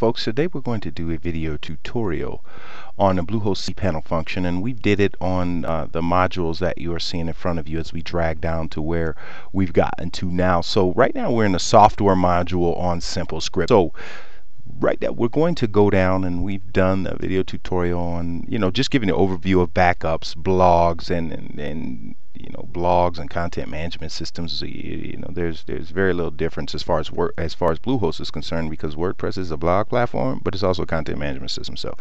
folks, today we're going to do a video tutorial on the Bluehost cPanel function, and we did it on the modules that you are seeing in front of you as we drag down to where we've gotten to now. So right now we're in the software module on Simple Script. So right now we're going to go down, and we've done a video tutorial on, just giving an overview of backups, blogs, and blogs and content management systems. There's very little difference as far as Bluehost is concerned, because WordPress is a blog platform, but it's also a content management system. So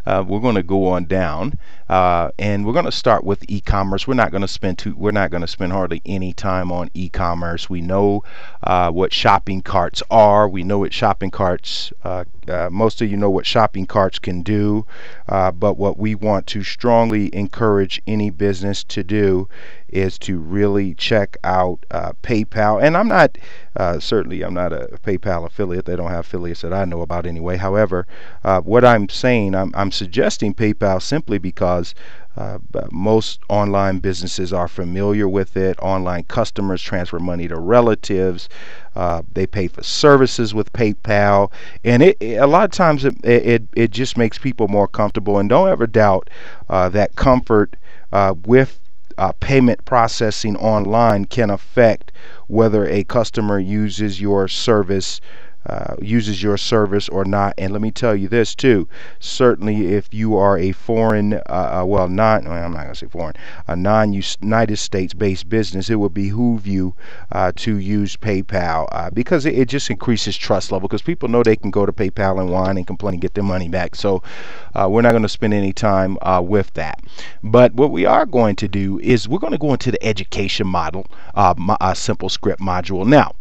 we're going to go on down, and we're going to start with e-commerce. We're not going to spend hardly any time on e-commerce. We know what shopping carts are. We know what shopping carts. Most of you know what shopping carts can do, but what we want to strongly encourage any business to do is to really check out PayPal. And I'm not certainly I'm not a PayPal affiliate. They don't have affiliates that I know about anyway. However, what I'm saying, I'm suggesting PayPal simply because most online businesses are familiar with it. Online customers transfer money to relatives. They pay for services with PayPal, and a lot of times it just makes people more comfortable. And don't ever doubt that comfort with payment processing online can affect whether a customer uses your service or not. And let me tell you this too, certainly if you are a foreign I'm not gonna say foreign, a non-United States based business, it would behoove you to use PayPal, because it just increases trust level, because people know they can go to PayPal and whine and complain and get their money back. So we're not going to spend any time with that. But what we are going to do is we're going to go into the education model, Simple Script module. Now,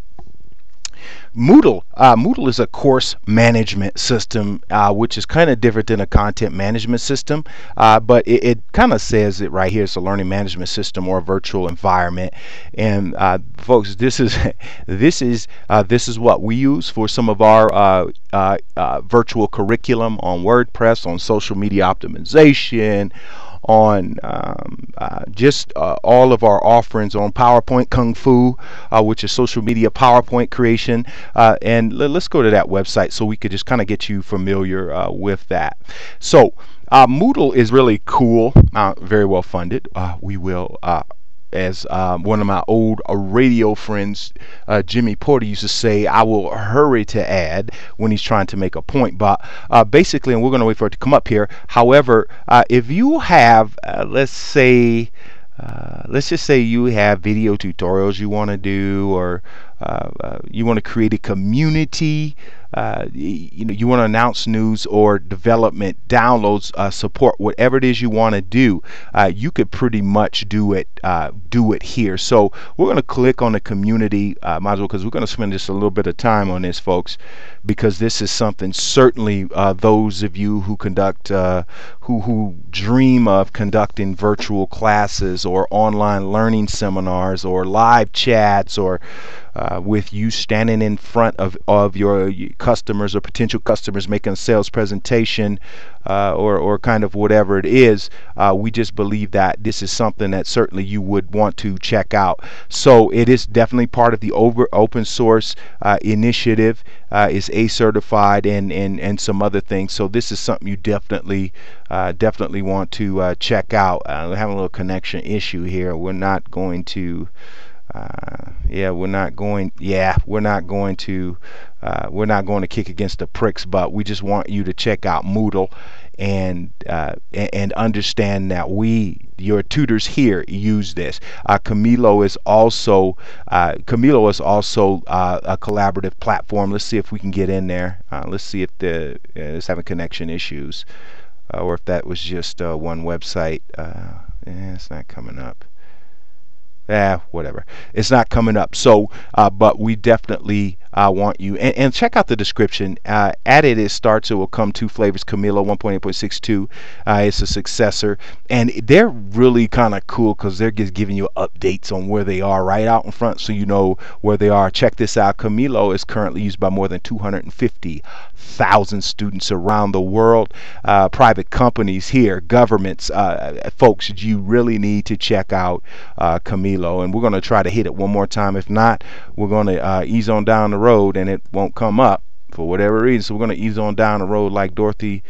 Moodle is a course management system, which is kind of different than a content management system, but it kind of says it right here. It's a learning management system or a virtual environment. And folks, this is what we use for some of our virtual curriculum on WordPress, on social media optimization, on just all of our offerings on PowerPoint Kung Fu, which is social media PowerPoint creation. And let's go to that website so we could just kind of get you familiar with that. So Moodle is really cool, very well funded. We will as one of my old radio friends, Jimmy Porter, used to say, I will hurry to add when he's trying to make a point. But basically, and we're going to wait for it to come up here. However, if you have, let's just say you have video tutorials you want to do, or you want to create a community, you want to announce news or development, downloads, support, whatever it is you want to do, you could pretty much do it here. So we're going to click on the community module, because we're going to spend just a little bit of time on this, folks, because this is something certainly those of you who conduct who dream of conducting virtual classes or online learning seminars or live chats, or with you standing in front of your customers or potential customers, making a sales presentation, or kind of whatever it is, we just believe that this is something that certainly you would want to check out. So it is definitely part of the open source initiative, is A certified, and some other things. So this is something you definitely want to check out. We're having a little connection issue here. We're not going to we're not going to kick against the pricks, but we just want you to check out Moodle and understand that your tutors here, use this. Camilo is also a collaborative platform. Let's see if we can get in there. Let's see if it's having connection issues, or if that was just one website. It's not coming up. Whatever, it's not coming up. So but we definitely want you, and check out the description. At it starts, it will come two flavors, Camilo 1.8.62. It's a successor, and they're really kind of cool, because they're just giving you updates on where they are right out in front, so you know where they are. Check this out. Camilo is currently used by more than 250,000 students around the world, private companies here, governments. Folks, you really need to check out Camilo, and we're going to try to hit it one more time. If not, we're going to ease on down the road and it won't come up. for whatever reason. So we're going to ease on down the road like Dorothy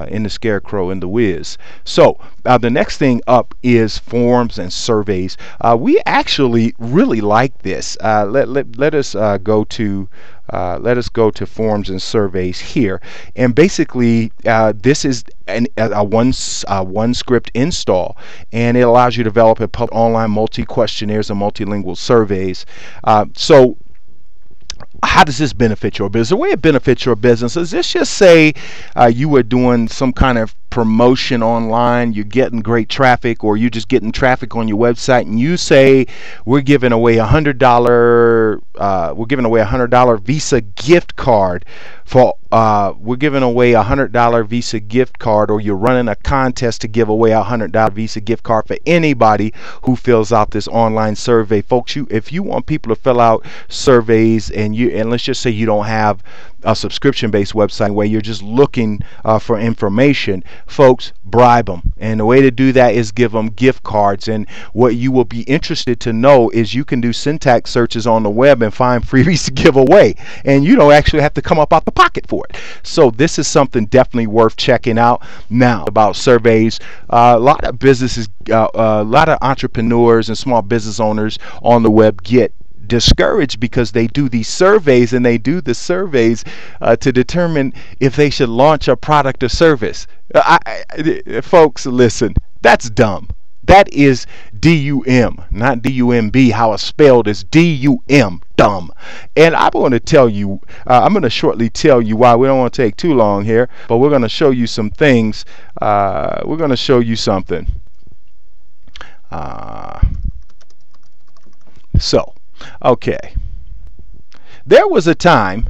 in the Scarecrow in The Wiz. So the next thing up is forms and surveys. We actually really like this. Let us go to forms and surveys here, and basically this is a one script install, and it allows you to develop and publish online multi-questionnaires and multilingual surveys. So how does this benefit your business? The way it benefits your business is, let's just say you were doing some kind of promotion online, you're getting great traffic, or you're just getting traffic on your website, and you say we're giving away $100 Visa gift card for we're giving away $100 Visa gift card, or you're running a contest to give away a $100 Visa gift card for anybody who fills out this online survey. Folks, if you want people to fill out surveys, and let's just say you don't have a subscription-based website where you're just looking for information, folks, bribe them. And the way to do that is give them gift cards. And what you will be interested to know is you can do syntax searches on the web and find freebies to give away, and you don't actually have to come up out the pocket for it. So this is something definitely worth checking out. Now, about surveys, a lot of businesses, a lot of entrepreneurs and small business owners on the web get discouraged because they do these surveys, and they do the surveys to determine if they should launch a product or service. Folks, listen, that's dumb. That is D-U-M, not D-U-M-B. How it's spelled is D-U-M, dumb. And I'm going to tell you, I'm going to shortly tell you why. We don't want to take too long here, but we're going to show you some things. We're going to show you something. Okay. There was a time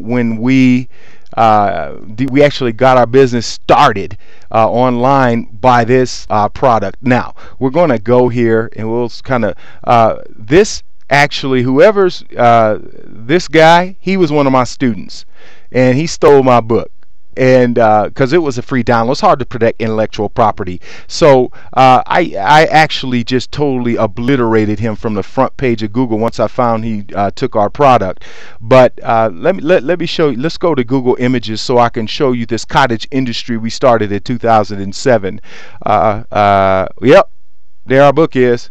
when we actually got our business started online by this product. Now we're going to go here, and we'll kind of this actually, whoever's this guy, he was one of my students, and he stole my book. And because it was a free download, it's hard to protect intellectual property. So I actually just totally obliterated him from the front page of Google once I found he took our product. But let me show you. Let's go to Google Images so I can show you this cottage industry we started in 2007. Yep, there our book is.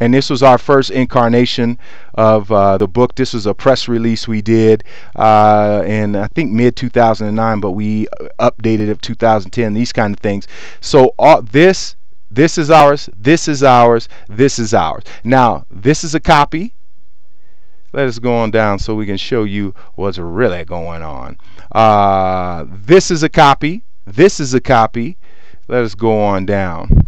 And this was our first incarnation of the book. This was a press release we did in, I think, mid-2009, but we updated it 2010, these kind of things. So this is ours, this is ours, this is ours. Now, this is a copy. Let us go on down so we can show you what's really going on. This is a copy. This is a copy. Let us go on down.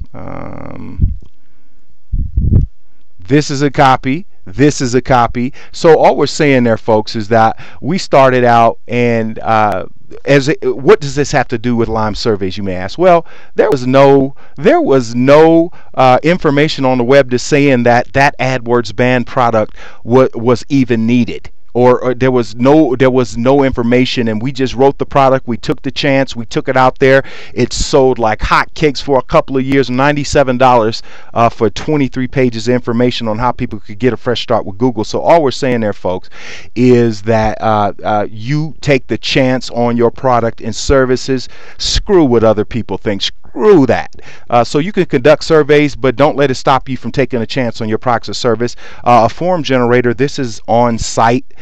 This is a copy. This is a copy. So all we're saying there, folks, is that we started out, and what does this have to do with Lime surveys, you may ask? Well, there was no information on the web to saying that AdWords banned product was even needed. Or there was no information, and we just wrote the product. We took the chance. We took it out there. It sold like hotcakes for a couple of years. $97 for 23 pages of information on how people could get a fresh start with Google. So all we're saying there, folks, is that you take the chance on your product and services. Screw what other people think. Screw that. So you can conduct surveys, but don't let it stop you from taking a chance on your product or service. A form generator, this is on site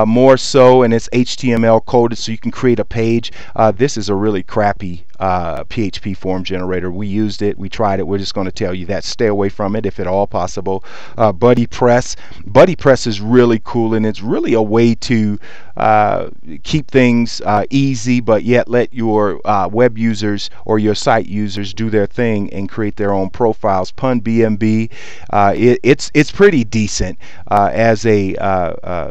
more so, and it's HTML coded, so you can create a page. This is a really crappy PHP form generator. We used it, we tried it. We're just going to tell you that stay away from it if at all possible. BuddyPress is really cool, and it's really a way to keep things easy, but yet let your web users or your site users do their thing and create their own profiles. PunBMB, it's pretty decent as a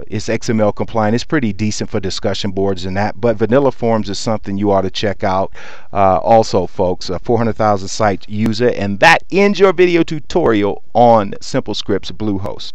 it's XML compliant. It's pretty decent for discussion boards and that, but Vanilla Forms is something you ought to check out. Also, folks, 400,000 sites use it, and that ends your video tutorial on Simple Scripts Bluehost.